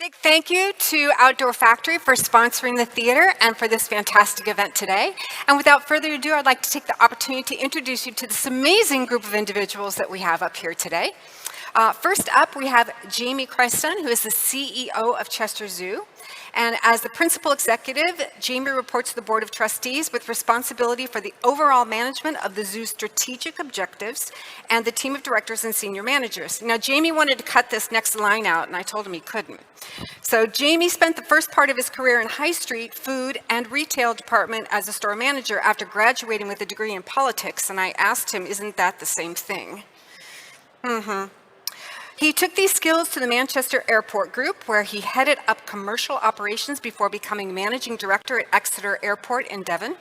Big thank you to Outdoor Factory for sponsoring the theater and for this fantastic event today. And without further ado, I'd like to take the opportunity to introduce you to this amazing group of individuals that we have up here today. First up, we have Jamie Creston, who is the CEO of Chester Zoo. And as the principal executive, Jamie reports to the Board of Trustees with responsibility for the overall management of the zoo's strategic objectives and the team of directors and senior managers. Now, Jamie wanted to cut this next line out, and I told him he couldn't. So Jamie spent the first part of his career in high street, food, and retail department as a store manager after graduating with a degree in politics, and I asked him, isn't that the same thing? He took these skills to the Manchester Airport Group, where he headed up commercial operations before becoming managing director at Exeter Airport in Devon,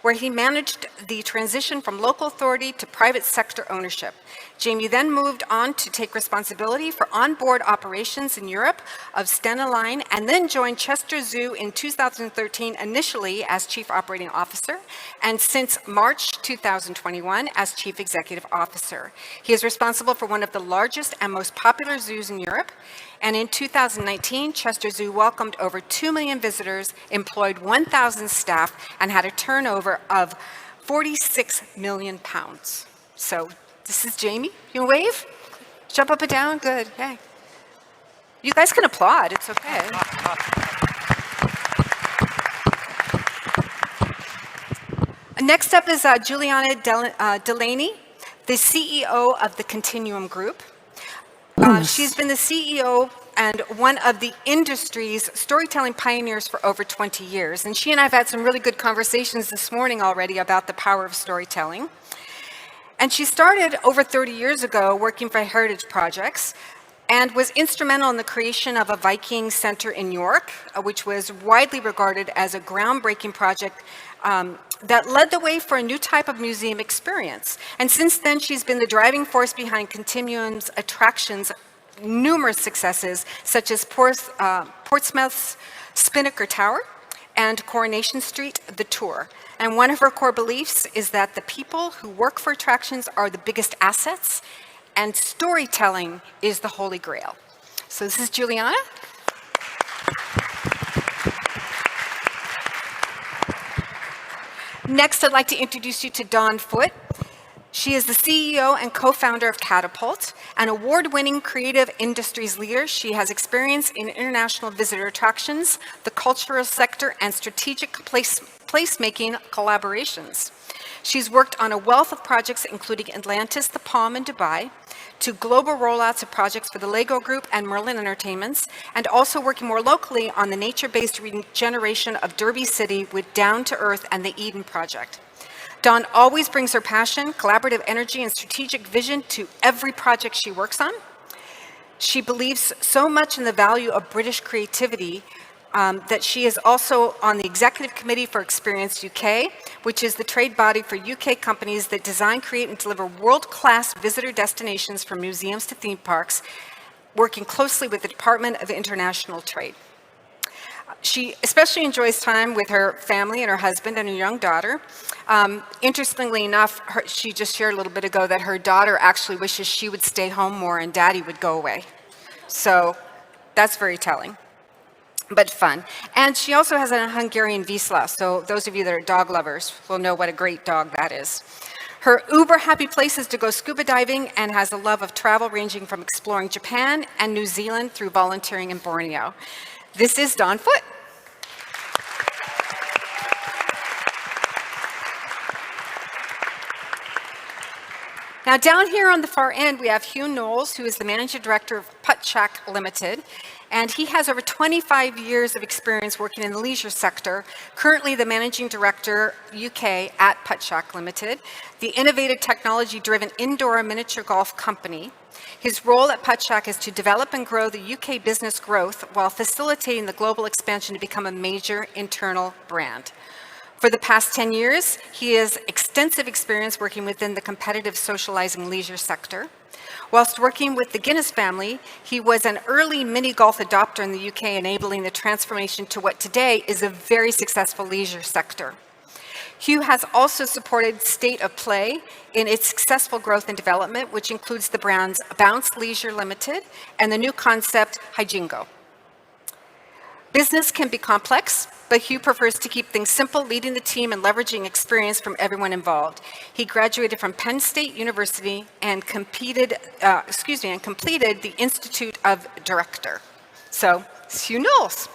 where he managed the transition from local authority to private sector ownership. Jamie then moved on to take responsibility for onboard operations in Europe of Stena Line, and then joined Chester Zoo in 2013, initially as Chief Operating Officer, and since March 2021 as Chief Executive Officer. He is responsible for one of the largest and most popular zoos in Europe, and in 2019, Chester Zoo welcomed over 2 million visitors, employed 1,000 staff, and had a turnover of 46 million pounds. So this is Jamie. You want to wave? Jump up and down? Good. Hey. You guys can applaud. It's okay. Next up is Juliana Delaney, the CEO of the Continuum Group. She's been the CEO and one of the industry's storytelling pioneers for over 20 years. And she and I have had some really good conversations this morning already about the power of storytelling. And she started over 30 years ago working for heritage projects and was instrumental in the creation of a Viking Center in York, which was widely regarded as a groundbreaking project that led the way for a new type of museum experience. And since then, she's been the driving force behind Continuum's attractions, numerous successes, such as Portsmouth's Spinnaker Tower and Coronation Street, The Tour. And one of her core beliefs is that the people who work for attractions are the biggest assets, and storytelling is the holy grail. So this is Juliana. Next, I'd like to introduce you to Dawn Foote. She is the CEO and co-founder of Katapult, an award-winning creative industries leader. She has experience in international visitor attractions, the cultural sector, and strategic placemaking collaborations. She's worked on a wealth of projects, including Atlantis, The Palm, and Dubai, to global rollouts of projects for the Lego Group and Merlin Entertainments, and also working more locally on the nature-based regeneration of Derby City with Down to Earth and the Eden Project. Dawn always brings her passion, collaborative energy, and strategic vision to every project she works on. She believes so much in the value of British creativity that she is also on the Executive Committee for Experience UK, which is the trade body for UK companies that design, create, and deliver world-class visitor destinations from museums to theme parks, working closely with the Department of International Trade. She especially enjoys time with her family and her husband and her young daughter. Interestingly enough, she just shared a little bit ago that her daughter actually wishes she would stay home more and daddy would go away. So that's very telling, but fun. And she also has a Hungarian Vizsla, so those of you that are dog lovers will know what a great dog that is. Her uber happy place is to go scuba diving and has a love of travel ranging from exploring Japan and New Zealand through volunteering in Borneo. This is Dawn Foote. Now down here on the far end, we have Hugh Knowles, who is the Managing Director of Putt Shack Limited, and he has over 25 years of experience working in the leisure sector, currently the Managing Director UK at Putt Shack Limited, the innovative technology-driven indoor miniature golf company. His role at Putt Shack is to develop and grow the UK business growth while facilitating the global expansion to become a major internal brand. For the past 10 years, he has extensive experience working within the competitive socializing leisure sector. Whilst working with the Guinness family, he was an early mini golf adopter in the UK, enabling the transformation to what today is a very successful leisure sector. Hugh has also supported State of Play in its successful growth and development, which includes the brands Bounce Leisure Limited and the new concept Hijingo. Business can be complex, but Hugh prefers to keep things simple, leading the team and leveraging experience from everyone involved. He graduated from Penn State University and completed the Institute of Director. So, Hugh Knowles.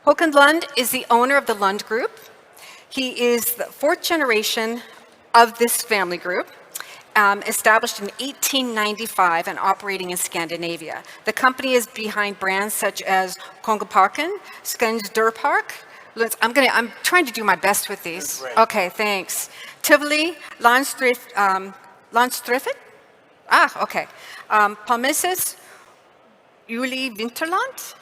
Håkon Lund is the owner of the Lund Group. He is the fourth generation of this family group. Established in 1895 and operating in Scandinavia. The company is behind brands such as Kongeparken, Skans Durpark. I'm trying to do my best with these. Okay, thanks. Tivoli, Landstreffet. Okay. Palmissus, Juli Winterland.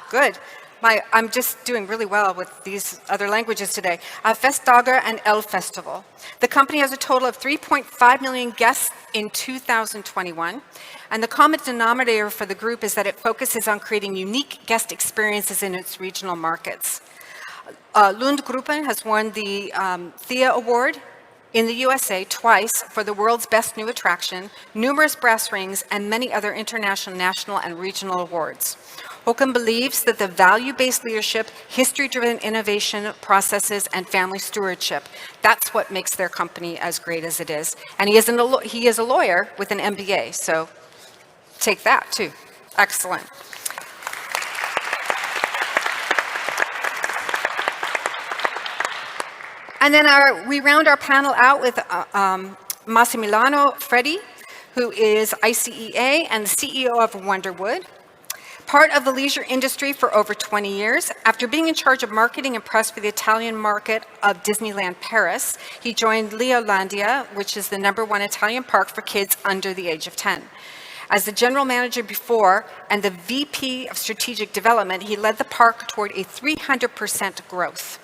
Good. I'm just doing really well with these other languages today. Festdager and El Festival. The company has a total of 3.5 million guests in 2021. And the common denominator for the group is that it focuses on creating unique guest experiences in its regional markets. Lund Gruppen has won the Thea Award in the USA twice for the world's best new attraction, numerous brass rings, and many other international, national, and regional awards. Håkon believes that the value-based leadership, history-driven innovation processes, and family stewardship, that's what makes their company as great as it is. And he is a lawyer with an MBA, so take that too. Excellent. And then we round our panel out with Massimiliano Freddi, who is ICEA and the CEO of Wonderwood. Part of the leisure industry for over 20 years. After being in charge of marketing and press for the Italian market of Disneyland Paris, he joined Leolandia, which is the #1 Italian park for kids under the age of 10. As the general manager before and the VP of strategic development, he led the park toward a 300% growth.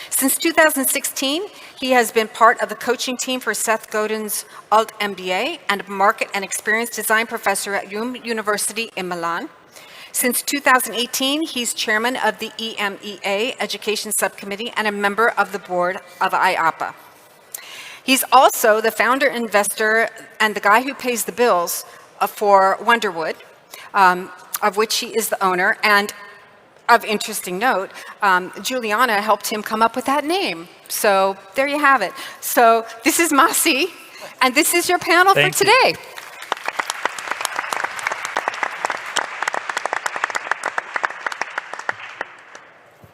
Since 2016, he has been part of the coaching team for Seth Godin's Alt MBA and market and experience design professor at University in Milan. Since 2018, he's chairman of the EMEA Education Subcommittee and a member of the board of IAAPA. He's also the founder, investor, and the guy who pays the bills for Wonderwood, of which he is the owner. And of interesting note, Juliana helped him come up with that name. So there you have it. So this is Masi, and this is your panel for today.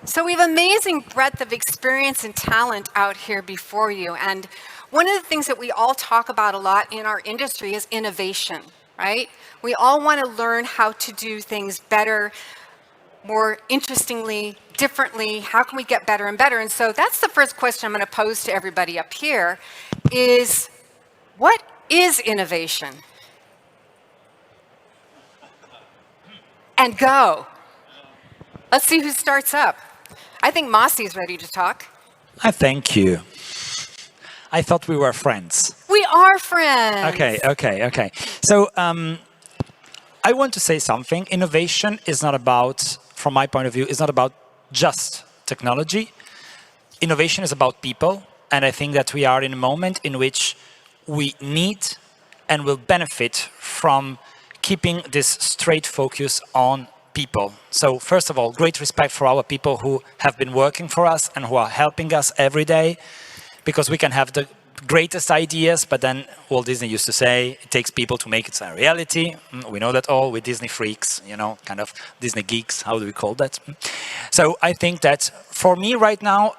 So we have amazing breadth of experience and talent out here before you. And one of the things that we all talk about a lot in our industry is innovation, right? We all want to learn how to do things better, more interestingly, differently. How can we get better and better? And so that's the first question I'm going to pose to everybody up here is, what is innovation? And go. Let's see who starts up. I think Masi's ready to talk. Thank you. I thought we were friends. We are friends. Okay. So I want to say something. Innovation is not about, from my point of view, is not about just technology. Innovation is about people. And I think that we are in a moment in which we need and will benefit from keeping this straight focus on people. So first of all, great respect for our people who have been working for us and who are helping us every day, because we can have the greatest ideas, but then Walt Disney used to say, it takes people to make it a reality. We know that all, we're Disney freaks, you know, kind of Disney geeks, how do we call that? So I think that for me right now,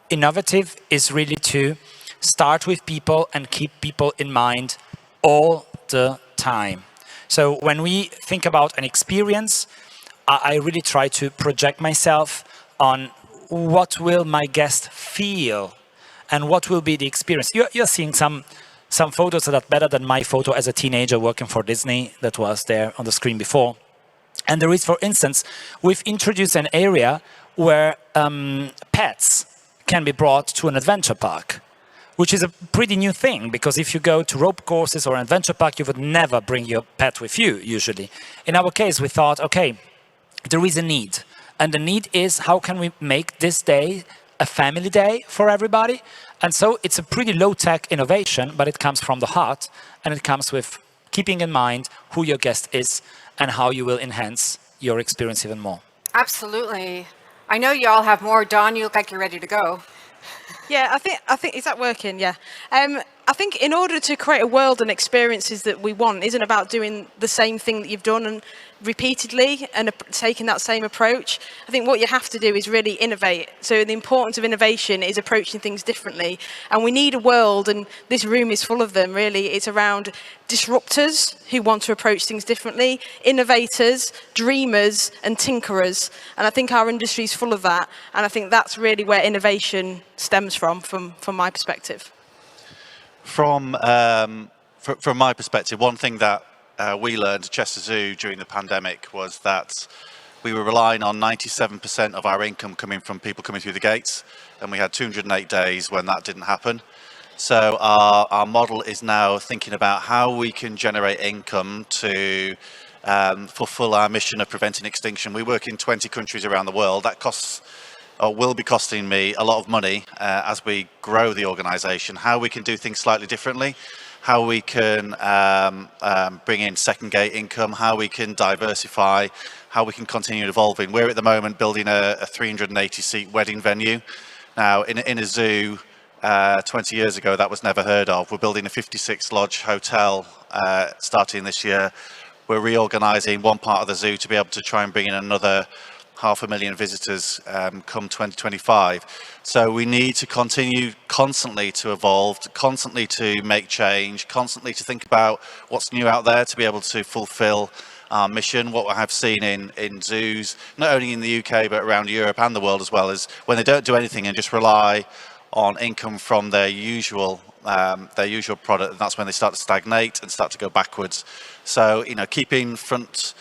innovative is really to start with people and keep people in mind all the time. So when we think about an experience, I really try to project myself on what will my guest feel and what will be the experience. You're seeing some photos that are better than my photo as a teenager working for Disney that was there on the screen before. And there is, for instance, we've introduced an area where pets can be brought to an adventure park, which is a pretty new thing, because if you go to rope courses or an adventure park, you would never bring your pet with you, usually. In our case, we thought, okay, there is a need. And the need is, how can we make this day a family day for everybody? And so it's a pretty low-tech innovation, but it comes from the heart, and it comes with keeping in mind who your guest is and how you will enhance your experience even more. Absolutely. I know you all have more. Dawn, you look like you're ready to go. Yeah, I think is that working? Yeah. I think in order to create a world and experiences that we want isn't about doing the same thing that you've done and repeatedly and taking that same approach. I think what you have to do is really innovate. So the importance of innovation is approaching things differently. And we need a world, and this room is full of them really. It's around disruptors who want to approach things differently, innovators, dreamers and tinkerers. And I think our industry is full of that. And I think that's really where innovation stems from my perspective. From my perspective, one thing that we learned at Chester Zoo during the pandemic was that we were relying on 97% of our income coming from people coming through the gates, and we had 208 days when that didn't happen. So our model is now thinking about how we can generate income to fulfill our mission of preventing extinction. We work in 20 countries around the world. That costs or will be costing me a lot of money as we grow the organization. How we can do things slightly differently, how we can bring in second gate income, how we can diversify, how we can continue evolving. We're at the moment building a 380 seat wedding venue. Now in a zoo 20 years ago that was never heard of. We're building a 56 lodge hotel starting this year. We're reorganizing one part of the zoo to be able to try and bring in another 500,000 visitors come 2025. So we need to continue constantly to evolve, constantly to make change, constantly to think about what's new out there to be able to fulfill our mission. What I have seen in zoos, not only in the UK but around Europe and the world as well, is when they don't do anything and just rely on income from their usual product, and that's when they start to stagnate and start to go backwards. So keeping front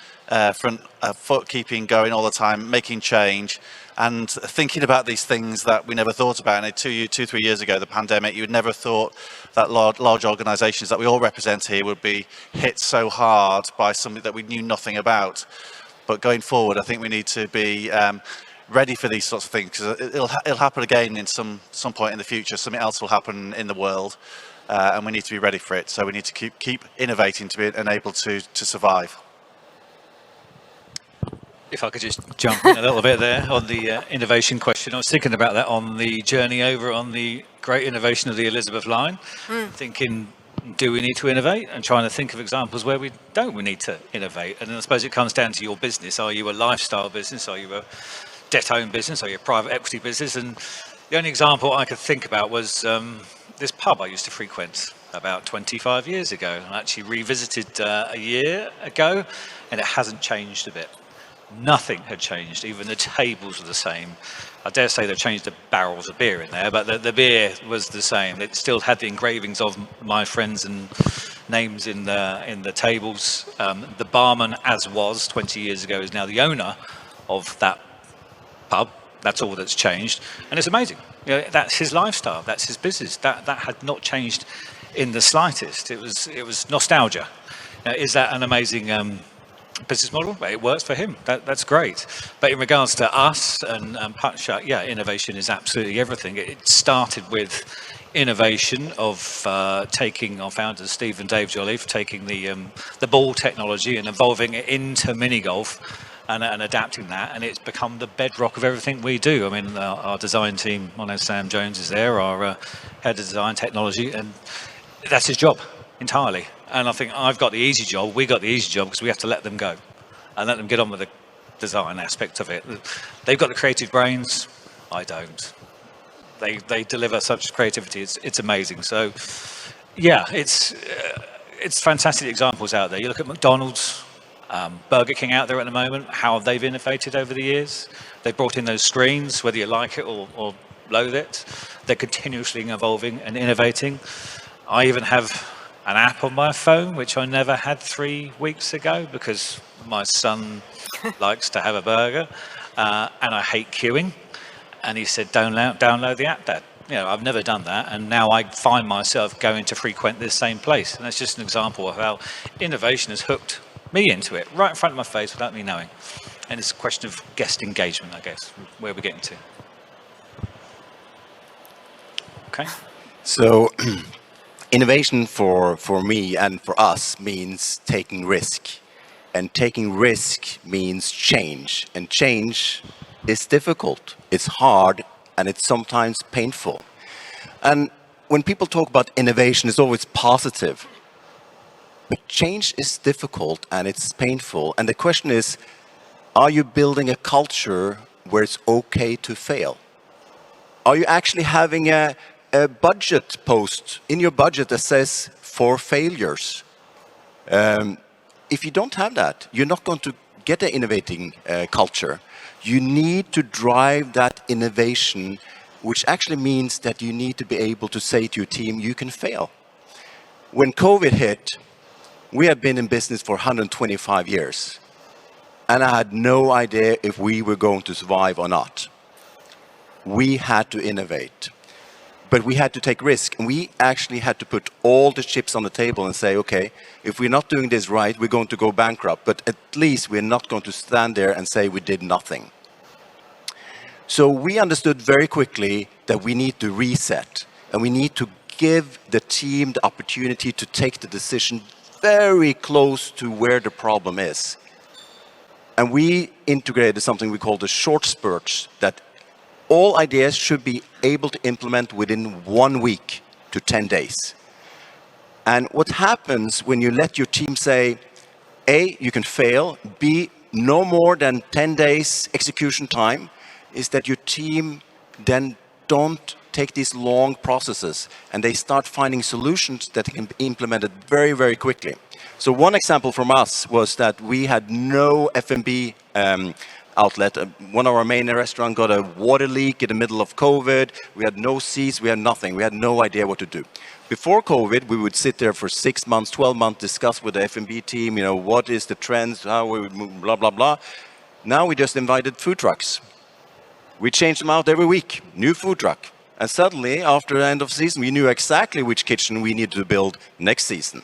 foot, keeping going all the time, making change, and thinking about these things that we never thought about. And 2-3 years ago, the pandemic, you would never thought that large organisations that we all represent here would be hit so hard by something that we knew nothing about. But going forward, I think we need to be ready for these sorts of things, because it'll happen again in some point in the future. Something else will happen in the world, and we need to be ready for it. So we need to keep innovating to be able to survive. If I could just jump in a little bit there on the innovation question. I was thinking about that on the journey over on the great innovation of the Elizabeth line, thinking, do we need to innovate? And trying to think of examples where we need to innovate. And then I suppose it comes down to your business. Are you a lifestyle business? Are you a debt-owned business? Are you a private equity business? And the only example I could think about was this pub I used to frequent about 25 years ago. I actually revisited a year ago, and it hasn't changed a bit. Nothing had changed. Even the tables were the same. I dare say they've changed the barrels of beer in there, but the beer was the same. It still had the engravings of my friends and names in the tables. The barman, as was 20 years ago, is now the owner of that pub. That's all that's changed, and it's amazing. That's his lifestyle. That's his business. That had not changed in the slightest. It was nostalgia. Is that an amazing business model? It works for him. That's great. But in regards to us and Patchak, innovation is absolutely everything. It started with innovation of taking our founders, Steve and Dave Jolliffe, taking the ball technology and evolving it into mini golf and adapting that, and it's become the bedrock of everything we do. I mean, our design team, my name is Sam Jones, is there, our head of design technology, and that's his job entirely. And I think I've got the easy job, we got the easy job, because we have to let them go and let them get on with the design aspect of it. They've got the creative brains, I don't. They deliver such creativity, it's amazing. So yeah, it's fantastic examples out there. You look at McDonald's, Burger King out there at the moment, how they've innovated over the years. They've brought in those screens, whether you like it or loathe it. They're continuously evolving and innovating. I even have an app on my phone, which I never had 3 weeks ago, because my son likes to have a burger, and I hate queuing. And he said, download the app, Dad. I've never done that, and now I find myself going to frequent this same place. And that's just an example of how innovation has hooked me into it, right in front of my face without me knowing. And it's a question of guest engagement, I guess, where we're getting to. Okay. So Innovation for me and for us means taking risk. And taking risk means change. And change is difficult, it's hard, and it's sometimes painful. And when people talk about innovation, it's always positive. But change is difficult and it's painful. And the question is, are you building a culture where it's okay to fail? Are you actually having a budget post in your budget that says for failures? If you don't have that, you're not going to get an innovating culture. You need to drive that innovation, which actually means that you need to be able to say to your team, you can fail. When COVID hit, we have been in business for 125 years. And I had no idea if we were going to survive or not. We had to innovate. But we had to take risk, and we actually had to put all the chips on the table and say, okay, if we're not doing this right, we're going to go bankrupt, but at least we're not going to stand there and say we did nothing. So we understood very quickly that we need to reset, and we need to give the team the opportunity to take the decision very close to where the problem is. And we integrated something we call the short spurts, that all ideas should be able to implement within 1 week to 10 days. And what happens when you let your team say, A, you can fail, B, no more than 10 days execution time, is that your team then don't take these long processes and they start finding solutions that can be implemented very, very quickly. So one example from us was that we had no F&B outlet. One of our main restaurants got a water leak in the middle of COVID. We had no seats, we had nothing. We had no idea what to do. Before COVID, we would sit there for 6 months, 12 months, discuss with the F&B team, you know, what is the trends, how we would move, blah, blah, blah. Now we just invited food trucks. We changed them out every week, new food truck. And suddenly, after the end of season, we knew exactly which kitchen we needed to build next season.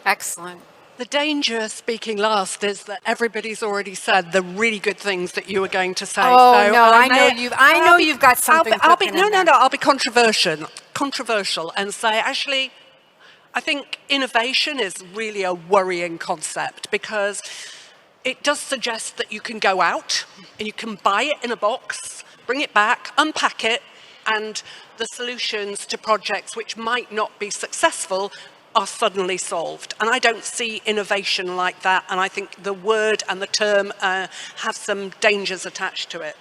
Excellent. The danger, speaking last, is that everybody's already said the really good things that you were going to say. Oh, so no, I know you've got something cooking in there. I'll be controversial and say, actually, I think innovation is really a worrying concept because it does suggest that you can go out and you can buy it in a box, bring it back, unpack it, and the solutions to projects which might not be successful are suddenly solved. And I don't see innovation like that, and I think the word and the term have some dangers attached to it.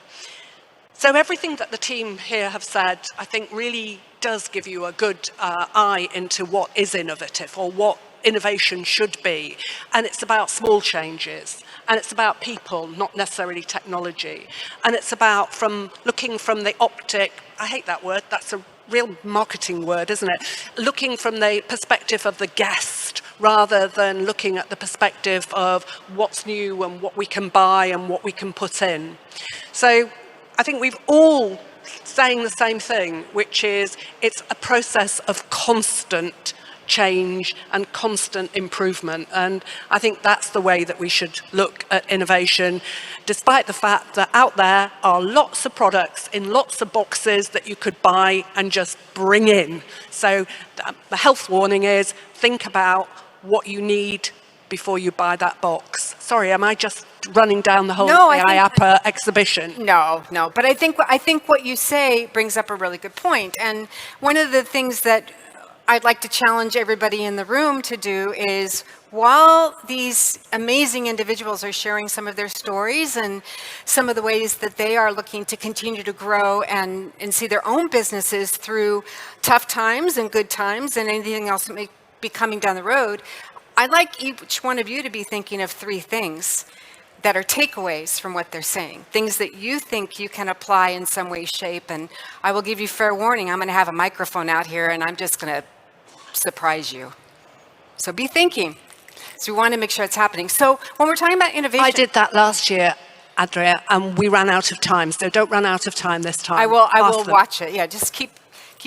So everything that the team here have said, I think really does give you a good eye into what is innovative or what innovation should be. And it's about small changes, and it's about people, not necessarily technology. And it's about looking from the optic, I hate that word, that's a real marketing word, isn't it? Looking from the perspective of the guest rather than looking at the perspective of what's new and what we can buy and what we can put in. So I think we've all saying the same thing, which is it's a process of constant change and constant improvement. And I think that's the way that we should look at innovation, despite the fact that out there are lots of products in lots of boxes that you could buy and just bring in. So the health warning is think about what you need before you buy that box. Sorry, am I just running down the whole IAAPA exhibition? No, but I think what you say brings up a really good point. And one of the things that I'd like to challenge everybody in the room to do is, while these amazing individuals are sharing some of their stories and some of the ways that they are looking to continue to grow and see their own businesses through tough times and good times and anything else that may be coming down the road, I'd like each one of you to be thinking of 3 things that are takeaways from what they're saying, things that you think you can apply in some way, shape. And I will give you fair warning, I'm going to have a microphone out here and I'm just going to surprise you. So be thinking. So we want to make sure it's happening. So when we're talking about innovation, I did that last year, Andrea, and we ran out of time. So don't run out of time this time. I will watch it. Yeah, just keep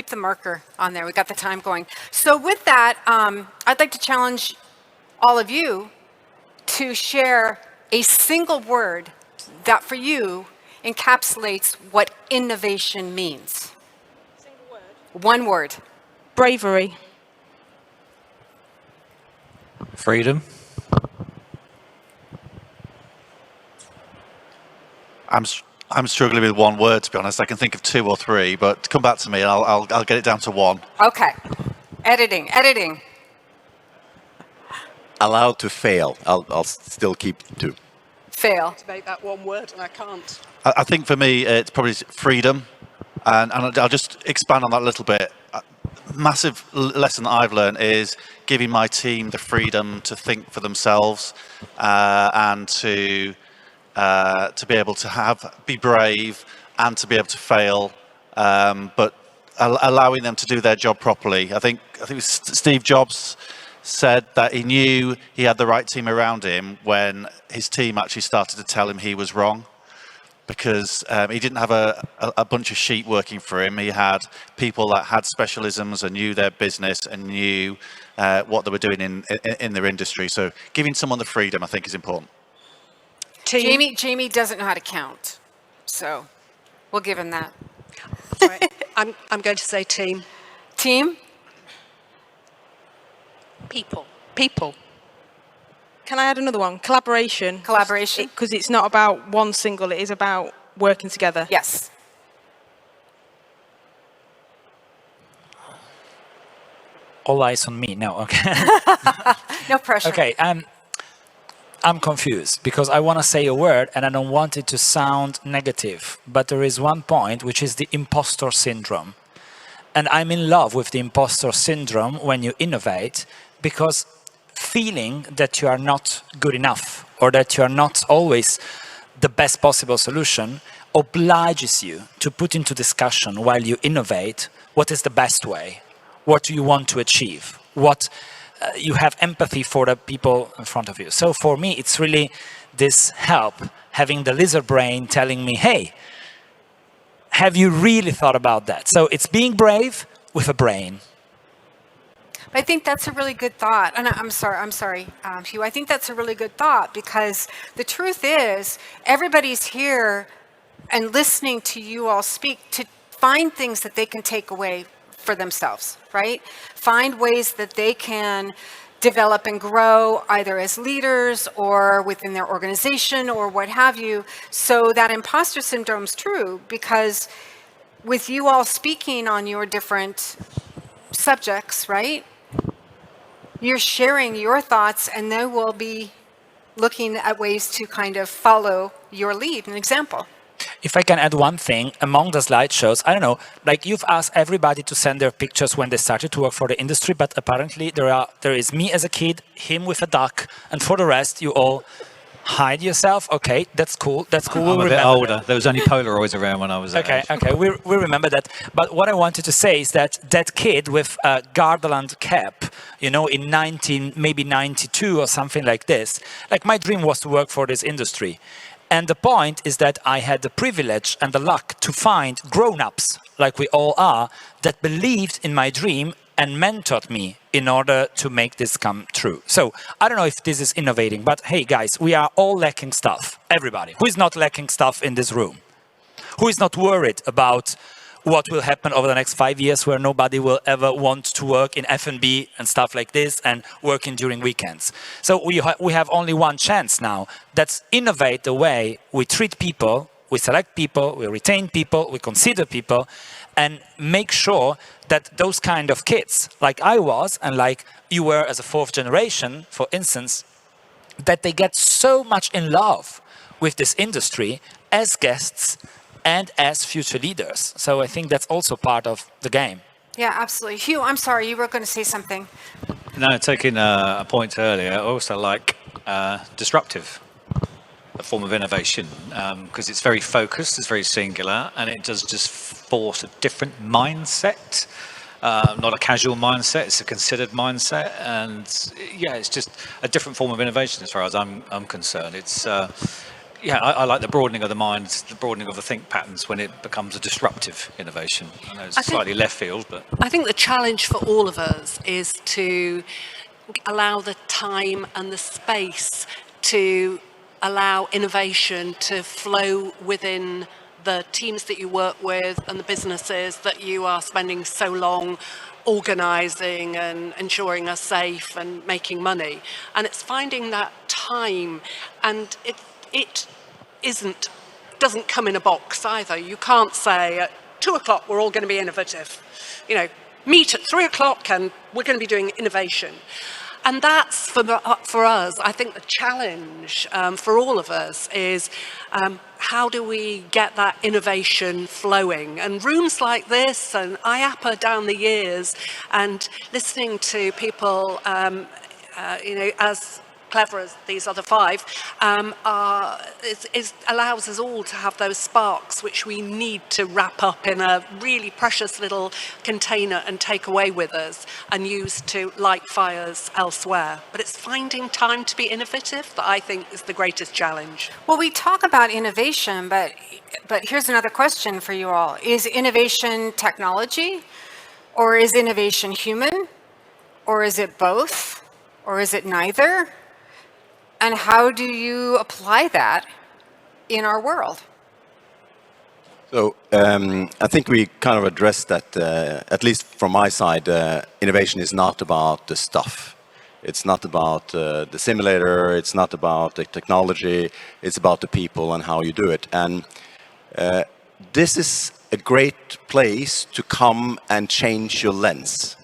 the marker on there. We got the time going. So with that, I'd like to challenge all of you to share a single word that for you encapsulates what innovation means. Single word. One word. Bravery. Freedom. I'm struggling with one word, to be honest. I can think of 2 or 3, but come back to me and I'll get it down to 1. Okay. Editing. Allowed to fail. I'll still keep 2. Fail. To make that one word, and I can't. I think for me, it's probably freedom. And I'll just expand on that a little bit. Massive lesson that I've learned is giving my team the freedom to think for themselves and to be able to be brave and to be able to fail, but allowing them to do their job properly. I think it was Steve Jobs said that he knew he had the right team around him when his team actually started to tell him he was wrong, because he didn't have a bunch of sheep working for him. He had people that had specialisms and knew their business and knew what they were doing in their industry. So giving someone the freedom, I think, is important. Jamie doesn't know how to count, so we'll give him that. Right. I'm going to say team. Team? People. Can I add another one? Collaboration. Collaboration. Because it's not about one single, it is about working together. Yes. All eyes on me. No, okay. No pressure. Okay, I'm confused because I want to say a word and I don't want it to sound negative. But there is one point, which is the imposter syndrome. And I'm in love with the imposter syndrome when you innovate, because feeling that you are not good enough or that you are not always the best possible solution obliges you to put into discussion while you innovate what is the best way, what do you want to achieve, what you have empathy for the people in front of you. So for me, it's really this help, having the lizard brain telling me, hey, have you really thought about that? So it's being brave with a brain. I think that's a really good thought. And I'm sorry, Hugh. I think that's a really good thought, because the truth is everybody's here and listening to you all speak to find things that they can take away for themselves, right? Find ways that they can develop and grow either as leaders or within their organization or what have you. So that imposter syndrome is true, because with you all speaking on your different subjects, right? You're sharing your thoughts, and they will be looking at ways to kind of follow your lead and example. If I can add one thing, among the slideshows, I don't know, like you've asked everybody to send their pictures when they started to work for the industry, but apparently there is me as a kid, him with a duck, and for the rest, you all hide yourself. Okay, that's cool. That's cool. I'm a bit older. There was only Polaroids around when I was okay. Okay, we remember that. But what I wanted to say is that that kid with a Gardaland cap, you know, in maybe 92 or something like this, like my dream was to work for this industry. And the point is that I had the privilege and the luck to find grown-ups, like we all are, that believed in my dream and mentored me in order to make this come true. So I don't know if this is innovating, but hey guys, we are all lacking stuff. Everybody. Who is not lacking stuff in this room? Who is not worried about what will happen over the next 5 years, where nobody will ever want to work in F&B and stuff like this and working during weekends? So we have only one chance now. That's innovate the way we treat people, we select people, we retain people, we consider people, and make sure that those kind of kids, like I was and like you were as a 4th generation, for instance, that they get so much in love with this industry as guests and as future leaders. So I think that's also part of the game. Yeah, absolutely. Hugh, I'm sorry, you were going to say something. No, taking a point earlier, I also like disruptive, a form of innovation, because it's very focused, it's very singular, and it does just force a different mindset. Not a casual mindset, it's a considered mindset, and yeah, it's just a different form of innovation as far as I'm concerned. It's I like the broadening of the mind, the broadening of the think patterns when it becomes a disruptive innovation. I know it's slightly left field, but I think the challenge for all of us is to allow the time and the space to allow innovation to flow within the teams that you work with and the businesses that you are spending so long organising and ensuring us safe and making money. And it's finding that time, and it doesn't come in a box either. You can't say at 2 o'clock we're all going to be innovative. You know, meet at 3 o'clock and we're going to be doing innovation. And that's, for us, I think the challenge for all of us is how do we get that innovation flowing? And rooms like this and IAAPA down the years, and listening to people, you know, as clever as these other five, allows us all to have those sparks which we need to wrap up in a really precious little container and take away with us and use to light fires elsewhere. But it's finding time to be innovative that I think is the greatest challenge. Well, we talk about innovation, but here's another question for you all. Is innovation technology, or is innovation human, or is it both, or is it neither? And how do you apply that in our world? So I think we kind of addressed that, at least from my side, innovation is not about the stuff. It's not about the simulator, it's not about the technology, it's about the people and how you do it. And this is a great place to come and change your lens.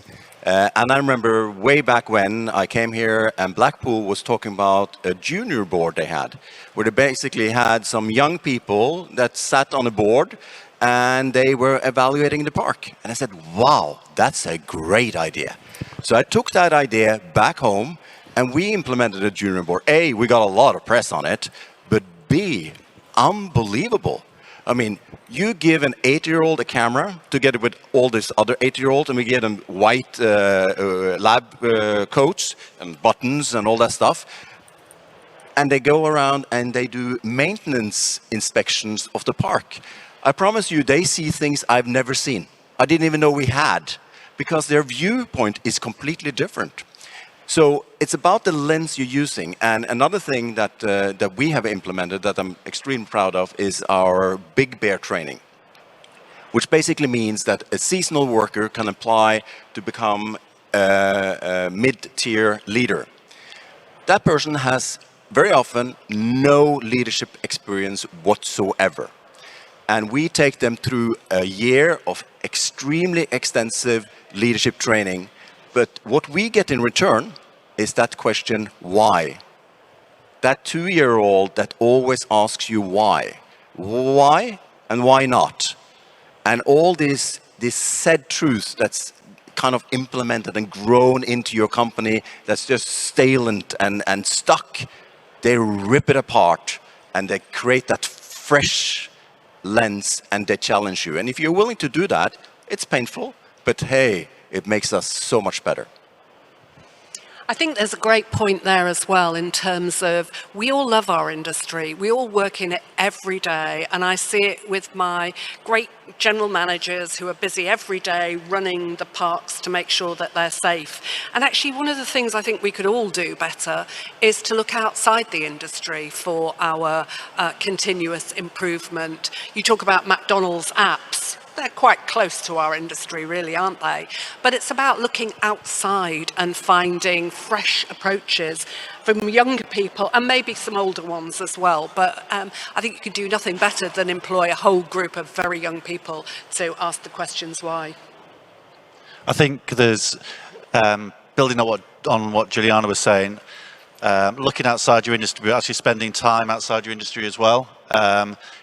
And I remember way back when I came here and Blackpool was talking about a junior board they had, where they basically had some young people that sat on a board and they were evaluating the park. And I said, wow, that's a great idea. So I took that idea back home and we implemented a junior board. A, we got a lot of press on it, but B, unbelievable. I mean, you give an 8-year-old a camera together with all these other 8-year-olds, and we give them white lab coats and buttons and all that stuff. And they go around and they do maintenance inspections of the park. I promise you, they see things I've never seen. I didn't even know we had, because their viewpoint is completely different. So it's about the lens you're using. And another thing that that we have implemented that I'm extremely proud of is our Big Bear training, which basically means that a seasonal worker can apply to become a mid-tier leader. That person has very often no leadership experience whatsoever. And we take them through a year of extremely extensive leadership training. But what we get in return is that question, why? That 2-year-old that always asks you why. Why and why not? And all this said truth that's kind of implemented and grown into your company that's just stale and stuck, they rip it apart and they create that fresh lens and they challenge you. And if you're willing to do that, it's painful, but hey, it makes us so much better. I think there's a great point there as well in terms of we all love our industry. We all work in it every day. And I see it with my great general managers who are busy every day running the parks to make sure that they're safe. And actually, one of the things I think we could all do better is to look outside the industry for our continuous improvement. You talk about McDonald's apps. They're quite close to our industry, really, aren't they? But it's about looking outside and finding fresh approaches from younger people and maybe some older ones as well. But I think you can do nothing better than employ a whole group of very young people to ask the questions why. I think there's, building on what Juliana was saying, looking outside your industry, but actually spending time outside your industry as well.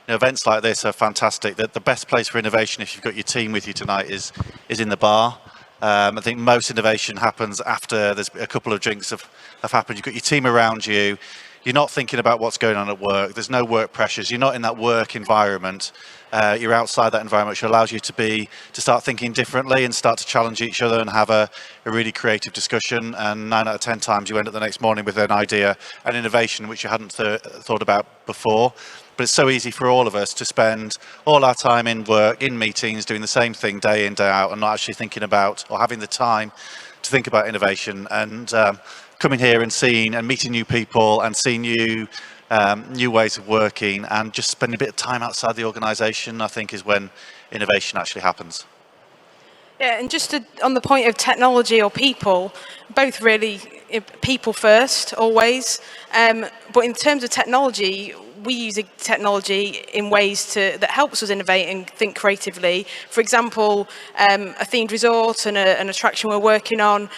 Events like this are fantastic. The best place for innovation, if you've got your team with you tonight, is in the bar. I think most innovation happens after there's a couple of drinks have happened. You've got your team around you. You're not thinking about what's going on at work. There's no work pressures. You're not in that work environment. You're outside that environment, which allows you to start thinking differently and start to challenge each other and have a really creative discussion. And 9 out of 10 times you end up the next morning with an idea, an innovation which you hadn't thought about before. But it's so easy for all of us to spend all our time in work, in meetings, doing the same thing day in, day out, and not actually thinking about or having the time to think about innovation. And coming here and seeing and meeting new people and seeing new ways of working and just spending a bit of time outside the organisation, I think, is when innovation actually happens. Yeah, and just on the point of technology or people, both really people first, always. But in terms of technology, we use technology in ways that helps us innovate and think creatively. For example, a themed resort and an attraction we're working on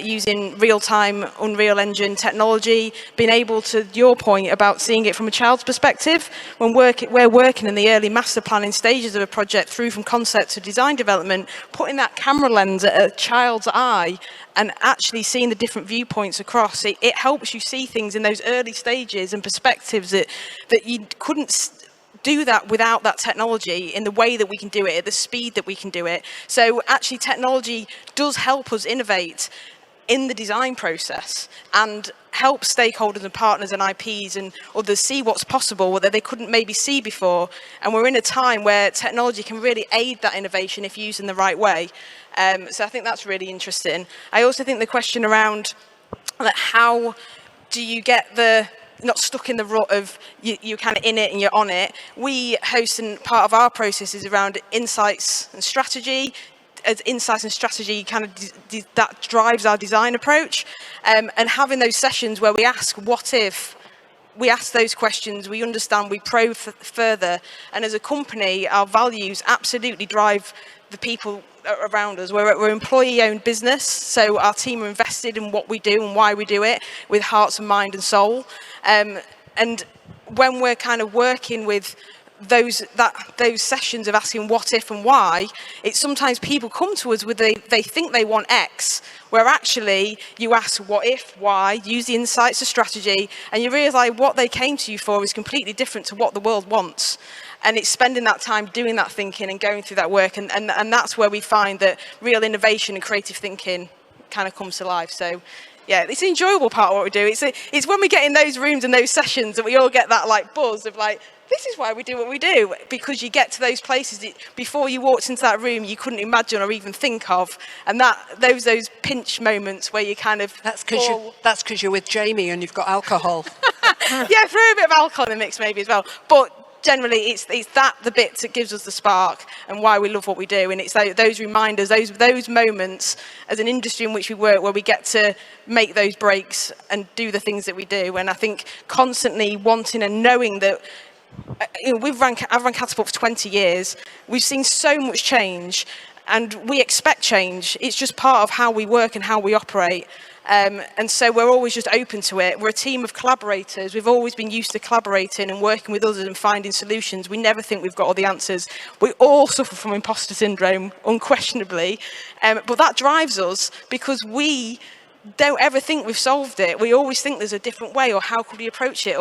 using real-time Unreal Engine technology, being able to, your point about seeing it from a child's perspective, when we're working in the early master planning stages of a project through from concept to design development, putting that camera lens at a child's eye and actually seeing the different viewpoints across, it helps you see things in those early stages and perspectives that you couldn't do that without that technology in the way that we can do it, at the speed that we can do it. So actually technology does help us innovate in the design process and help stakeholders and partners and IPs and others see what's possible that they couldn't maybe see before. And we're in a time where technology can really aid that innovation if used in the right way. So I think that's really interesting. I also think the question around like, how do you get not stuck in the rut of you're kind of in it and you're on it. We host, and part of our process is around insights and strategy. As insights and strategy kind of that drives our design approach, and having those sessions where we ask what if, we ask those questions, we understand, we probe further, and as a company our values absolutely drive the people around us. We're employee-owned business, so our team are invested in what we do and why we do it with hearts and mind and soul, and when we're kind of working with those sessions of asking what if and why, it's sometimes people come to us with they think they want X, where actually you ask what if, why, use the insights of strategy, and you realise what they came to you for is completely different to what the world wants. And it's spending that time doing that thinking and going through that work, and that's where we find that real innovation and creative thinking kind of comes to life. So yeah, it's an enjoyable part of what we do. It's when we get in those rooms and those sessions that we all get that like buzz of like, this is why we do what we do, because you get to those places that before you walked into that room you couldn't imagine or even think of, and those pinch moments where you kind of that's because you're with Jamie and you've got alcohol. Yeah, throw a bit of alcohol in the mix maybe as well, but generally it's that the bit that gives us the spark and why we love what we do, and it's those reminders, those moments as an industry in which we work where we get to make those breaks and do the things that we do. And I think constantly wanting and knowing that I've run Katapult for 20 years. We've seen so much change, and we expect change. It's just part of how we work and how we operate. And so we're always just open to it. We're a team of collaborators. We've always been used to collaborating and working with others and finding solutions. We never think we've got all the answers. We all suffer from imposter syndrome, unquestionably. But that drives us because we don't ever think we've solved it. We always think there's a different way, or how could we approach it,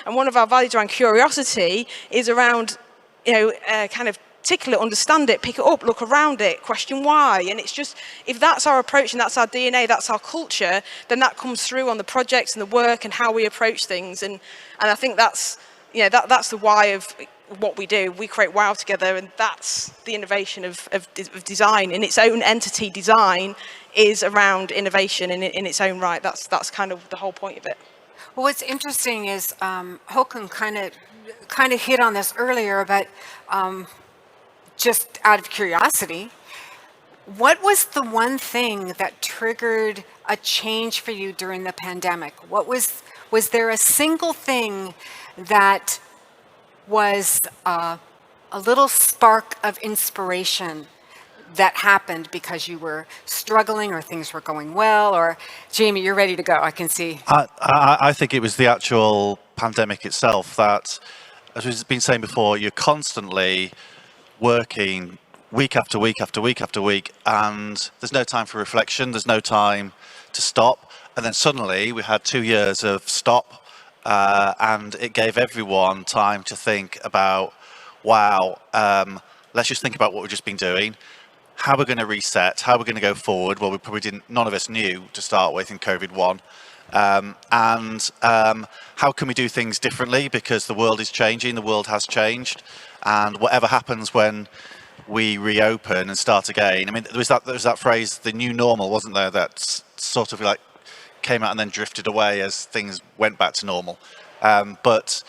and one of our values around curiosity is around, kind of tickle it, understand it, pick it up, look around it, question why. And it's just, if that's our approach and that's our DNA, that's our culture, then that comes through on the projects and the work and how we approach things. And I think that's the why of what we do. We create wow together, and that's the innovation of design in its own entity. Design is around innovation in its own right. That's kind of the whole point of it. Well, what's interesting is Håkon kind of hit on this earlier, but just out of curiosity, what was the one thing that triggered a change for you during the pandemic? Was there a single thing that was a little spark of inspiration that happened because you were struggling or things were going well? Or Jamie, you're ready to go, I can see. I think it was the actual pandemic itself that, as we've been saying before, you're constantly working week after week after week after week, and there's no time for reflection, there's no time to stop. And then suddenly we had 2 years of stop, and it gave everyone time to think about, wow, let's just think about what we've just been doing, how we're going to reset, how we're going to go forward. Well, none of us knew to start with in COVID-1. And how can we do things differently, because the world is changing, the world has changed, and whatever happens when we reopen and start again. I mean, there was that phrase, the new normal, wasn't there, that sort of like came out and then drifted away as things went back to normal. But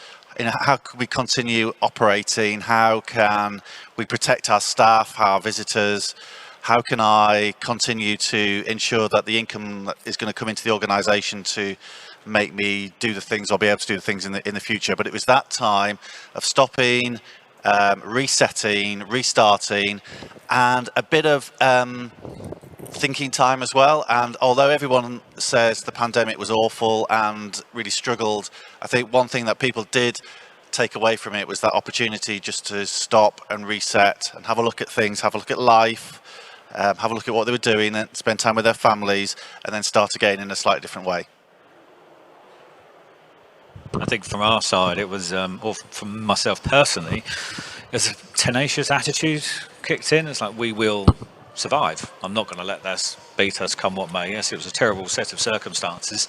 how can we continue operating? How can we protect our staff, our visitors? how can I continue to ensure that the income that is going to come into the organisation to make me do the things, I'll be able to do the things in the future. But it was that time of stopping, resetting, restarting, and a bit of thinking time as well. And although everyone says the pandemic was awful and really struggled, I think one thing that people did take away from it was that opportunity just to stop and reset and have a look at things, have a look at life, have a look at what they were doing, and spend time with their families, and then start again in a slightly different way. I think from our side, it was, or from myself personally, there's a tenacious attitude kicked in. It's like, we will survive. I'm not going to let this beat us come what may. Yes, it was a terrible set of circumstances.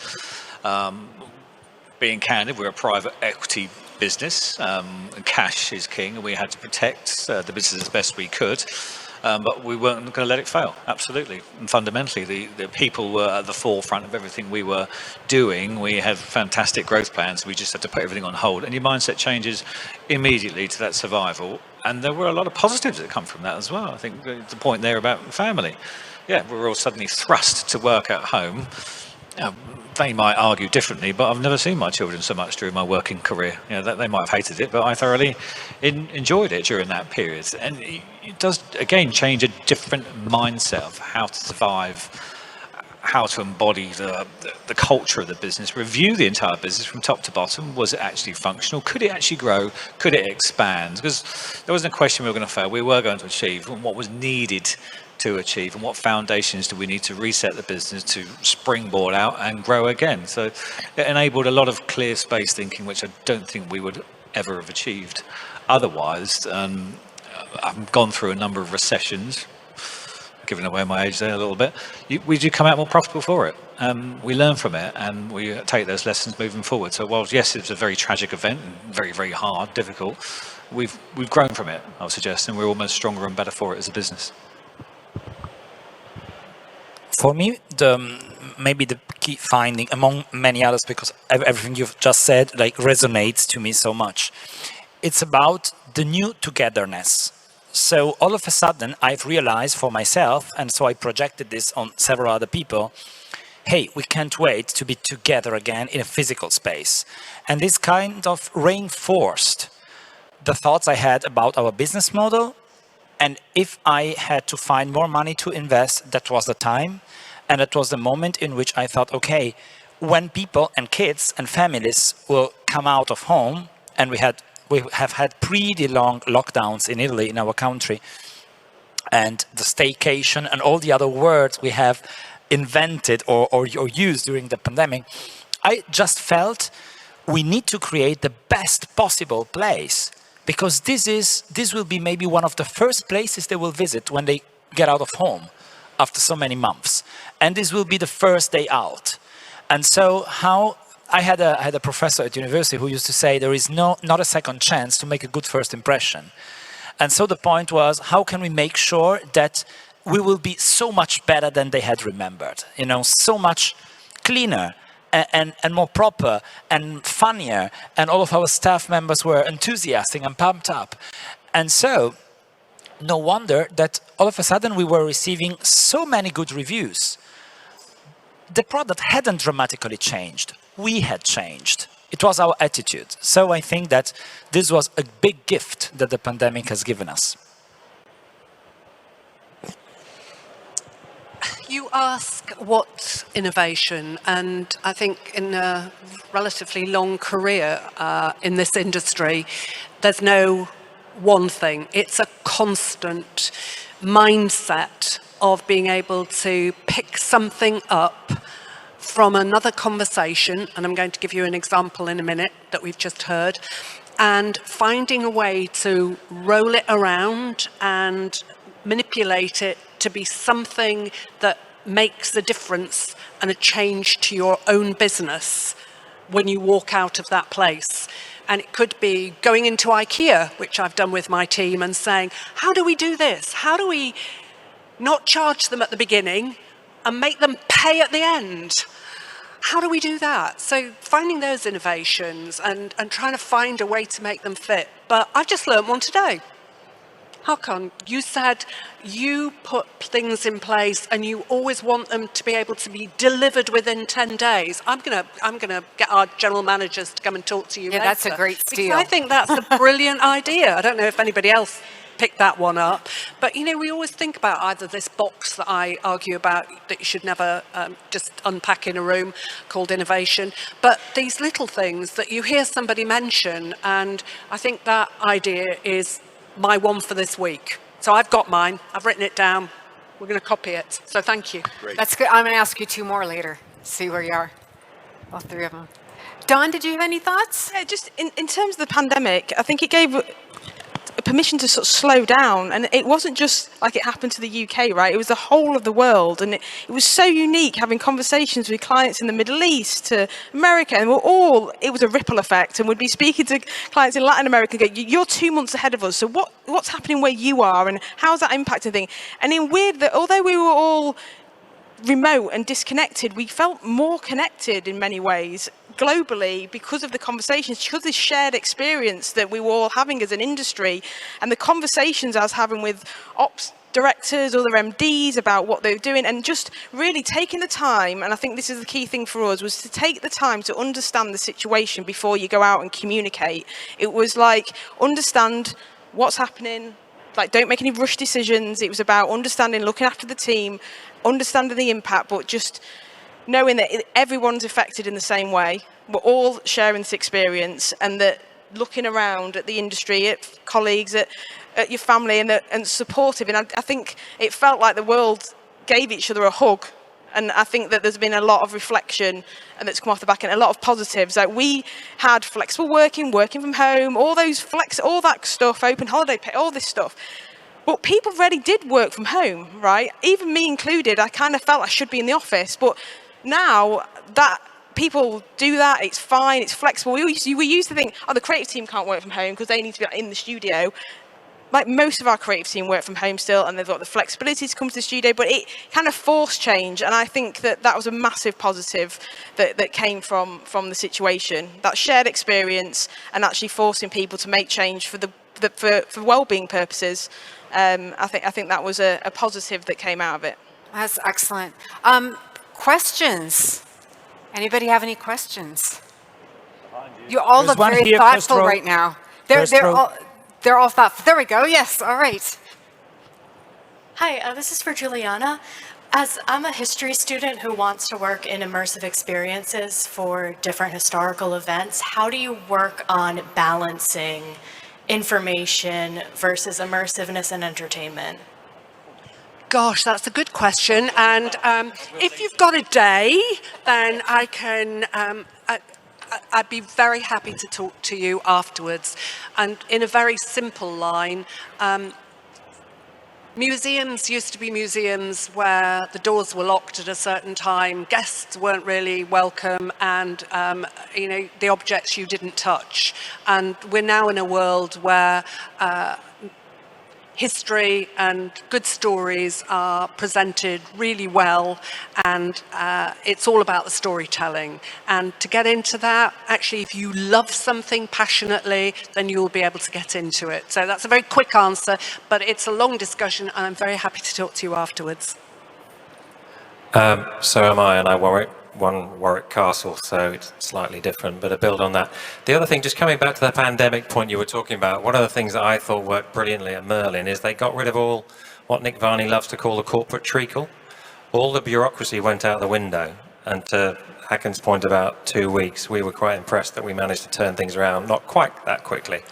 Being candid, we're a private equity business, and cash is king, and we had to protect the business as best we could. But we weren't going to let it fail, absolutely. And fundamentally, the people were at the forefront of everything we were doing. We had fantastic growth plans. We just had to put everything on hold. And your mindset changes immediately to that survival. And there were a lot of positives that come from that as well. I think the point there about family. Yeah, we were all suddenly thrust to work at home. They might argue differently, but I've never seen my children so much during my working career. They might have hated it, but I thoroughly enjoyed it during that period. And it does, again, change a different mindset of how to survive, how to embody the culture of the business, review the entire business from top to bottom. Was it actually functional? Could it actually grow? Could it expand? Because there wasn't a question we were going to fail. We were going to achieve what was needed to achieve, and what foundations do we need to reset the business to springboard out and grow again. So it enabled a lot of clear space thinking, which I don't think we would ever have achieved otherwise. I've gone through a number of recessions, giving away my age there a little bit. We do come out more profitable for it. We learn from it, and we take those lessons moving forward. So while yes, it was a very tragic event and very, very hard, difficult, we've grown from it, I would suggest, and we're almost stronger and better for it as a business. For me, maybe the key finding, among many others, because everything you've just said resonates to me so much, it's about the new togetherness. So all of a sudden, I've realized for myself, and so I projected this on several other people, hey, we can't wait to be together again in a physical space. And this kind of reinforced the thoughts I had about our business model. And if I had to find more money to invest, that was the time. And it was the moment in which I thought, okay, when people and kids and families will come out of home, and we have had pretty long lockdowns in Italy, in our country, and the staycation and all the other words we have invented or used during the pandemic, I just felt we need to create the best possible place. Because this will be maybe one of the first places they will visit when they get out of home after so many months. And this will be the first day out. And so I had a professor at university who used to say there is not a second chance to make a good first impression. And so the point was, how can we make sure that we will be so much better than they had remembered? So much cleaner, and more proper and funnier, and all of our staff members were enthusiastic and pumped up. And so, no wonder that all of a sudden we were receiving so many good reviews. The product hadn't dramatically changed. We had changed. It was our attitude. So I think that this was a big gift that the pandemic has given us. You ask what's innovation, and I think in a relatively long career in this industry, there's no one thing. It's a constant mindset of being able to pick something up from another conversation, and I'm going to give you an example in a minute that we've just heard, and finding a way to roll it around and manipulate it to be something that makes a difference and a change to your own business when you walk out of that place. And it could be going into IKEA, which I've done with my team, and saying, how do we do this? How do we not charge them at the beginning and make them pay at the end? How do we do that? So finding those innovations and trying to find a way to make them fit. But I've just learned one today. Håkon, you said you put things in place and you always want them to be able to be delivered within 10 days. I'm gonna get our general managers to come and talk to you later. That's a great steal. Because I think that's a brilliant idea. I don't know if anybody else picked that one up, but we always think about either this box that I argue about that you should never just unpack in a room called innovation, but these little things that you hear somebody mention, and I think that idea is my one for this week. So I've got mine, I've written it down, we're going to copy it, so thank you. Great. That's good. I'm going to ask you 2 more later, see where you are, all 3 of them. Don, did you have any thoughts? Yeah, just in terms of the pandemic, I think it gave permission to sort of slow down, and it wasn't just like it happened to the UK, right? It was the whole of the world, and it was so unique having conversations with clients in the Middle East to America, and it was a ripple effect, and we'd be speaking to clients in Latin America and go, you're 2 months ahead of us, so what's happening where you are, and how's that impacting things? And in weird that although we were all remote and disconnected, we felt more connected in many ways globally because of the conversations, because of this shared experience that we were all having as an industry, and the conversations I was having with ops directors, other MDs about what they were doing, and just really taking the time, and I think this is the key thing for us, was to take the time to understand the situation before you go out and communicate. It was like, understand what's happening, like don't make any rush decisions. It was about understanding, looking after the team, understanding the impact, but just knowing that everyone's affected in the same way. We're all sharing this experience, and that looking around at the industry, at colleagues, at your family, and supportive. And I think it felt like the world gave each other a hug. And I think that there's been a lot of reflection and that's come off the back end, a lot of positives. Like we had flexible working from home, all that stuff, open holiday pay, all this stuff. But people really did work from home, right? Even me included, I kind of felt I should be in the office. But now that people do that, it's fine, it's flexible. We used to think, the creative team can't work from home because they need to be in the studio. Like most of our creative team work from home still, and they've got the flexibility to come to the studio, but it kind of forced change. And I think that was a massive positive that came from the situation, that shared experience and actually forcing people to make change for well-being purposes. I think that was a positive that came out of it. That's excellent. Questions? Anybody have any questions? You all There's look one very here, thoughtful first row. right now. First row. They're all thoughtful. There we go. Yes. All right. Hi, this is for Juliana. As I'm a history student who wants to work in immersive experiences for different historical events, how do you work on balancing information versus immersiveness and entertainment? Gosh, that's a good question. And if you've got a day, then I can. I'd be very happy to talk to you afterwards. And in a very simple line, museums used to be museums where the doors were locked at a certain time, guests weren't really welcome, and the objects you didn't touch. And we're now in a world where history and good stories are presented really well, and it's all about the storytelling. And to get into that, actually, if you love something passionately, then you'll be able to get into it. So that's a very quick answer, but it's a long discussion, and I'm very happy to talk to you afterwards. So am I, and I won Warwick Castle, so it's slightly different, but I build on that. The other thing, just coming back to the pandemic point you were talking about, one of the things that I thought worked brilliantly at Merlin is they got rid of all what Nick Varney loves to call the corporate treacle. All the bureaucracy went out the window, and to Hakon's point about 2 weeks, we were quite impressed that we managed to turn things around, not quite that quickly.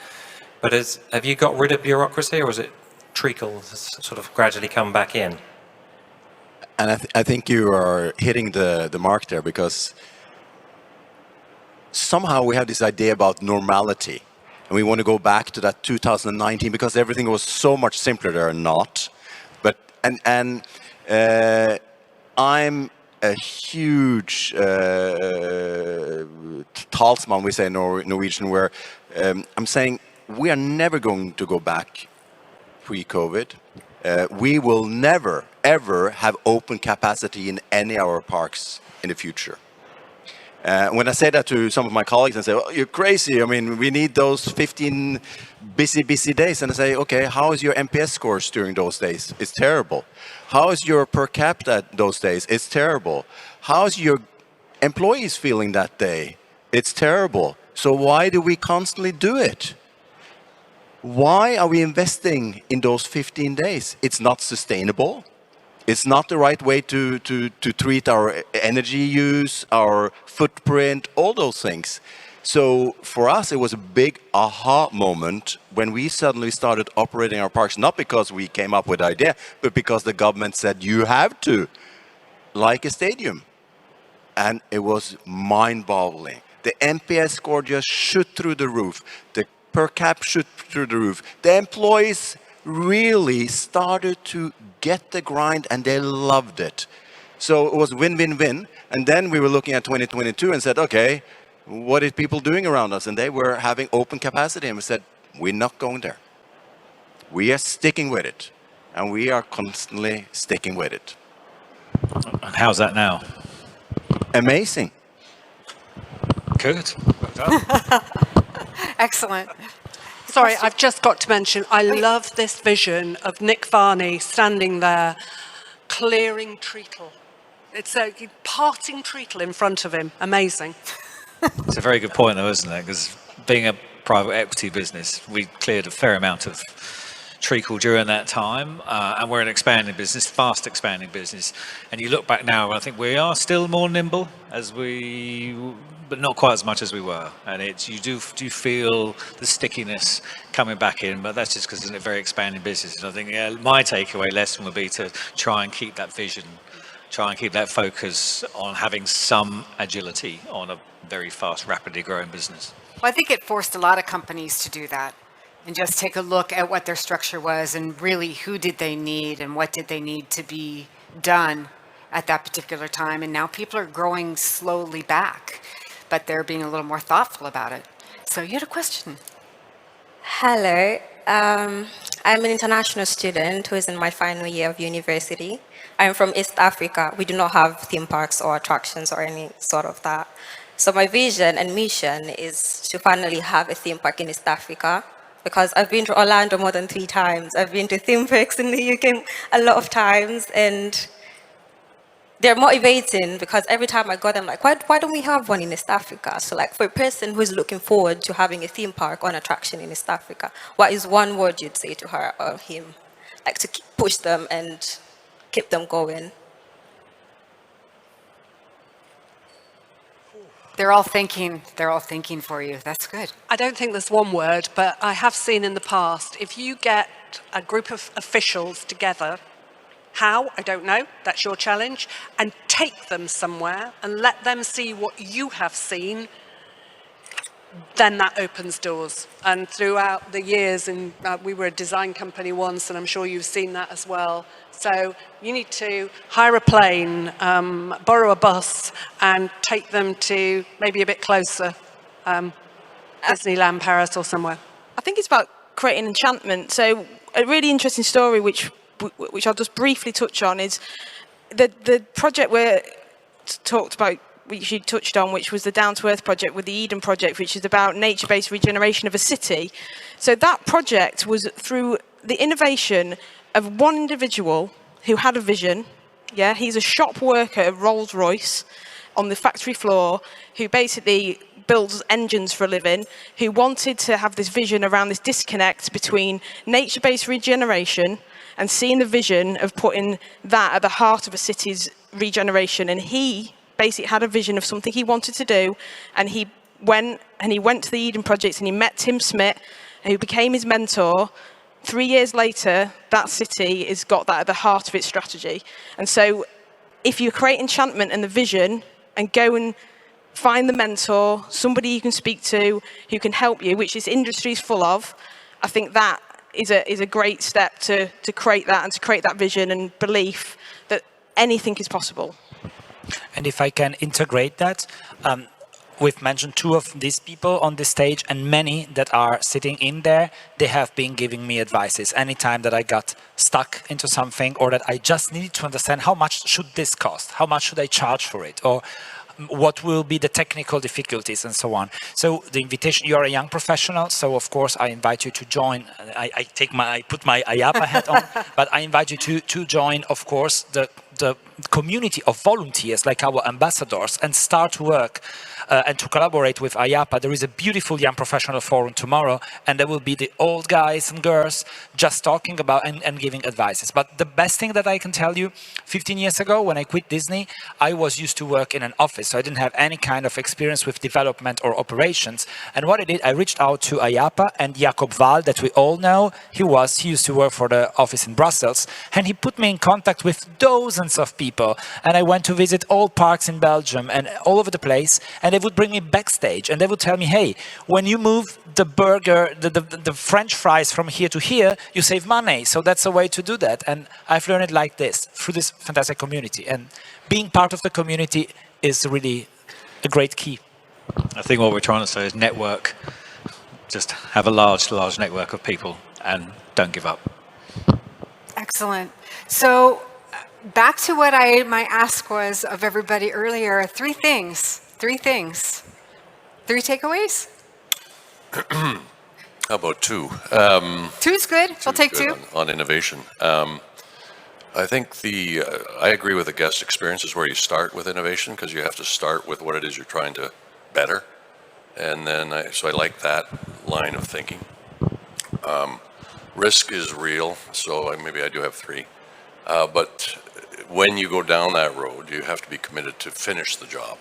But have you got rid of bureaucracy, or is it treacle sort of gradually come back in? And I think you are hitting the mark there, because somehow we have this idea about normality, and we want to go back to that 2019 because everything was so much simpler there, not. But I'm a huge talsman, we say in Norwegian, where I'm saying we are never going to go back pre-COVID. We will never, ever have open capacity in any of our parks in the future. When I say that to some of my colleagues and say, well, you're crazy, I mean, we need those 15 busy days. And I say, okay, how is your NPS scores during those days? It's terrible. How is your per capita those days? It's terrible. How's your employees feeling that day? It's terrible. So why do we constantly do it? Why are we investing in those 15 days? It's not sustainable. It's not the right way to treat our energy use, our footprint, all those things. So for us, it was a big aha moment when we suddenly started operating our parks, not because we came up with the idea, but because the government said, you have to, like a stadium. And it was mind-boggling. The NPS score just shot through the roof. The per cap shot through the roof. The employees really started to get the grind and they loved it. So it was win-win-win. And then we were looking at 2022 and said, okay, what are people doing around us? And they were having open capacity and we said, we're not going there. We are sticking with it. And we are constantly sticking with it. And how's that now? Amazing. Good. Well done. Excellent. Sorry, I've just got to mention, I love this vision of Nick Varney standing there clearing treacle. It's a parting treacle in front of him. Amazing. It's a very good point, though, isn't it? Because being a private equity business, we cleared a fair amount of treacle during that time, and we're an expanding business, fast expanding business. And you look back now, and I think we are still more nimble but not quite as much as we were. And you do feel the stickiness coming back in, but that's just because it's a very expanding business. And I think my takeaway lesson would be to try and keep that vision, try and keep that focus on having some agility on a very fast, rapidly growing business. Well, I think it forced a lot of companies to do that and just take a look at what their structure was and really who did they need and what did they need to be done at that particular time. And now people are growing slowly back, but they're being a little more thoughtful about it. So you had a question. Hello. I'm an international student who is in my final year of university. I'm from East Africa. We do not have theme parks or attractions or any sort of that. So my vision and mission is to finally have a theme park in East Africa, because I've been to Orlando more than 3 times. I've been to theme parks in the UK a lot of times, and they're motivating because every time I go there, I'm like, why don't we have one in East Africa? So like for a person who's looking forward to having a theme park or an attraction in East Africa, what is one word you'd say to her or him? Like to push them and keep them going. They're all thinking for you. That's good. I don't think there's one word, but I have seen in the past, if you get a group of officials together, how, I don't know, that's your challenge, and take them somewhere and let them see what you have seen, then that opens doors. And throughout the years, and we were a design company once, and I'm sure you've seen that as well. So you need to hire a plane, borrow a bus, and take them to maybe a bit closer, Disneyland, Paris, or somewhere. I think it's about creating enchantment. So a really interesting story, which I'll just briefly touch on, is the project we're talked about, which you touched on, which was the Down to Earth project with the Eden project, which is about nature-based regeneration of a city. So that project was through the innovation of one individual who had a vision. Yeah, he's a shop worker at Rolls-Royce on the factory floor, who basically builds engines for a living, who wanted to have this vision around this disconnect between nature-based regeneration and seeing the vision of putting that at the heart of a city's regeneration. And he basically had a vision of something he wanted to do, and he went to the Eden Project and he met Tim Smith, who became his mentor. 3 years later, that city has got that at the heart of its strategy. And so if you create enchantment and the vision and go and find the mentor, somebody you can speak to who can help you, which this industry is full of, I think that is a great step to create that and to create that vision and belief that anything is possible. And if I can integrate that, we've mentioned 2 of these people on this stage, and many that are sitting in there, they have been giving me advices anytime that I got stuck into something, or that I just needed to understand how much should this cost, how much should I charge for it, or what will be the technical difficulties and so on. So the invitation, you are a young professional, so of course I invite you to join. I put my IAAPA hat on, but I invite you to join, of course, the community of volunteers like our ambassadors and start work and to collaborate with IAAPA. There is a beautiful young professional forum tomorrow, and there will be the old guys and girls just talking about and giving advices. But the best thing that I can tell you, 15 years ago when I quit Disney, I was used to work in an office, so I didn't have any kind of experience with development or operations. And what I did, I reached out to IAAPA and Jacob Wahl, that we all know. He used to work for the office in Brussels, and he put me in contact with dozens of people. And I went to visit all parks in Belgium and all over the place, and they would bring me backstage and they would tell me, hey, when you move the burger, the French fries from here to here, you save money. So that's a way to do that. And I've learned it like this, through this fantastic community. And being part of the community is really a great key. I think what we're trying to say is network. Just have a large network of people and don't give up. Excellent. So back to what my ask was of everybody earlier, three things. Three takeaways? How about two? Two's good. We'll take two. On innovation. I think I agree with the guest experience is where you start with innovation, because you have to start with what it is you're trying to better. And then, so I like that line of thinking. Risk is real, so maybe I do have three. But when you go down that road, you have to be committed to finish the job.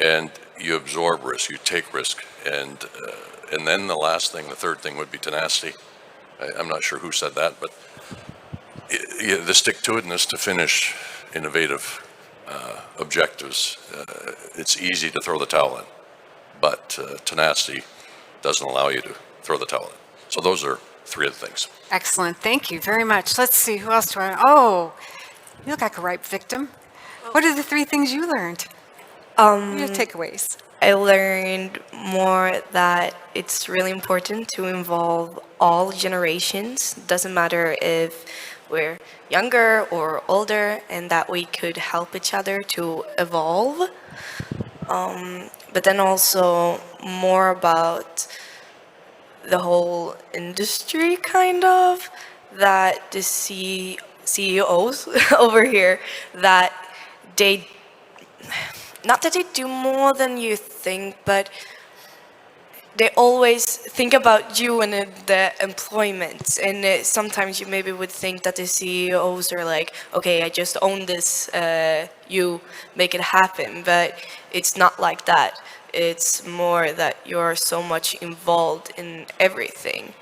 And you absorb risk, you take risk. And then the last thing, the third thing would be tenacity. I'm not sure who said that, but the stick-to-itiveness to finish innovative objectives. It's easy to throw the towel in, but tenacity doesn't allow you to throw the towel in. So those are three of the things. Excellent. Thank you very much. Let's see. Who else do I... Oh, you look like a ripe victim. What are the three things you learned? Your takeaways. I learned more that it's really important to involve all generations. Doesn't matter if we're younger or older, and that we could help each other to evolve. But then also more about the whole industry, kind of, that the CEOs over here, that they, not that they do more than you think, but they always think about you and the employment. And sometimes you maybe would think that the CEOs are like, okay, I just own this, you make it happen. But it's not like that. It's more that you're so much involved in everything.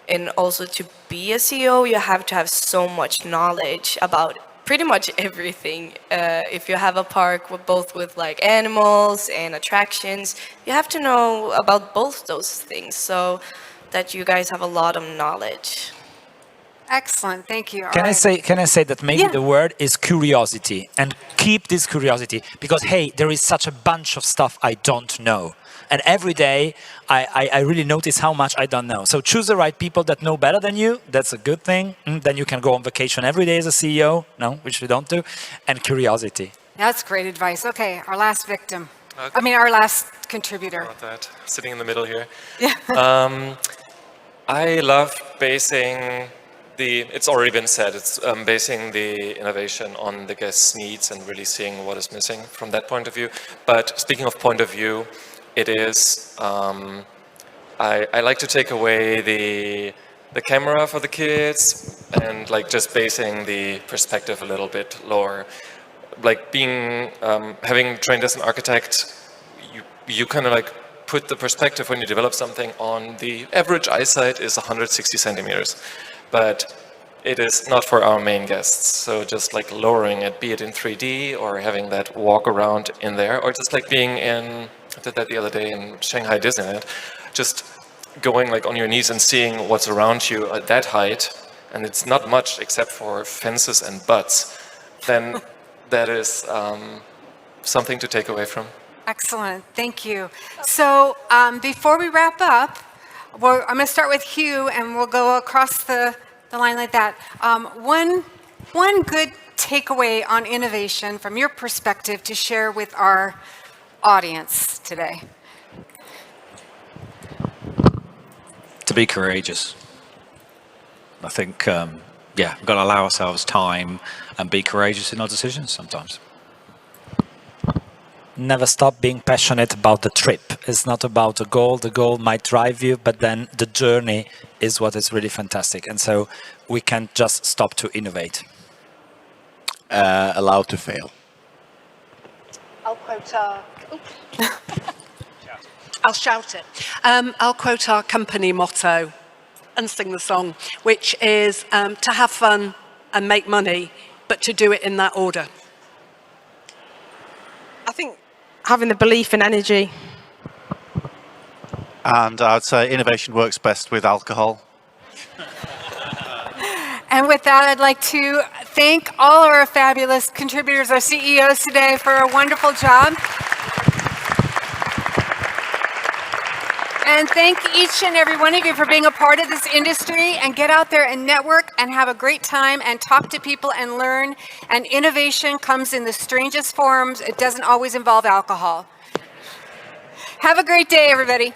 And also to be a CEO, you have to have so much knowledge about pretty much everything. If you have a park with like animals and attractions, you have to know about both those things, so that you guys have a lot of knowledge. Excellent. Thank you. Can I say that maybe the word is curiosity, and keep this curiosity, because hey, there is such a bunch of stuff I don't know. And every day, I really notice how much I don't know. So choose the right people that know better than you. That's a good thing. Then you can go on vacation every day as a CEO. No, which we don't do. And curiosity. That's great advice. Okay, our last victim. Okay. I mean, our last contributor. About that, sitting in the middle here. Yeah. I love basing it's already been said, it's basing the innovation on the guest's needs and really seeing what is missing from that point of view. But speaking of point of view, it is, I like to take away the camera for the kids and like just basing the perspective a little bit lower. Like being, having trained as an architect, you kind of like put the perspective when you develop something on the average eyesight is 160 centimeters. But it is not for our main guests. So just like lowering it, be it in 3D or having that walk around in there, or just like being in, I did that the other day in Shanghai Disneyland, just going like on your knees and seeing what's around you at that height, and it's not much except for fences and butts, then that is something to take away from. Excellent. Thank you. So before we wrap up, I'm going to start with Hugh, and we'll go across the line like that. One good takeaway on innovation from your perspective to share with our audience today? To be courageous. I think, yeah, we've got to allow ourselves time and be courageous in our decisions sometimes. Never stop being passionate about the trip. It's not about the goal. The goal might drive you, but then the journey is what is really fantastic. And so we can't just stop to innovate. Allowed to fail. I'll quote our... I'll shout it. I'll quote our company motto and sing the song, which is to have fun and make money, but to do it in that order. I think having the belief and energy. And I'd say innovation works best with alcohol. And with that, I'd like to thank all our fabulous contributors, our CEOs today, for a wonderful job. And thank each and every one of you for being a part of this industry, and get out there and network and have a great time and talk to people and learn. And innovation comes in the strangest forms. It doesn't always involve alcohol. Have a great day, everybody.